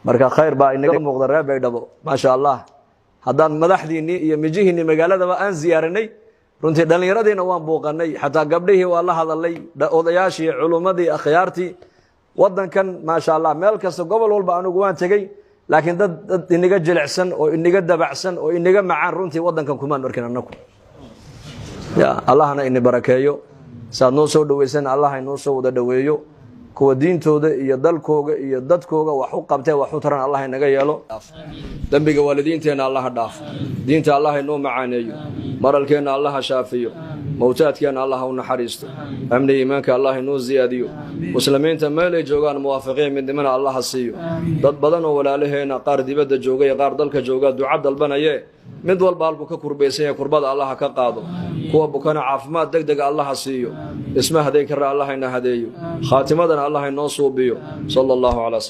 marka khayr baa inaga muuqda reer Baydhabo ma sha Allah haddaan madaxdiinii iyo mijihiinii magaaladaba aan ziyaaranay runtii dhalinyaradiina waan booqanay xataa gabdhihii waa la hadalay odayaashii culumadii akhyaartii wadankan ma sha Allah meel kasta gobol walba anigu waan tagay laakiin dad inaga jilicsan oo inaga dabacsan oo inaga macaan runtii wadankan kuma arkin anaku ya Allahna in barakeeyo saad noo soo dhaweysan Allah inoo soo wada dhaweeyo kuwa diintooda iyo dalkooga iyo dadkooga wax u qabtay wax u taran Allah inaga yeelo dambiga waalidiinteena Allah dhaaf diinta Allah inoo macaaneeyo maralkeena Allah shaafiyo mawtaadkeena Allah u naxariisto amni iimaanka Allah inoo ziyaadiyo muslimiinta meel ay joogaan muwaafiqiin midnimada Allah siiyo dad badan oo walaalaheena qaar dibadda joogay qaar dalka jooga duca dalbanaya mid walba halku ka kurbaysan yahay kurbada Allah ka qaado kuwa bukana caafimaad degdeg Allah siiyo isma haday kara Allah ina hadeeyo khatimadan Allah inoo suubiyo sallallahu alayhi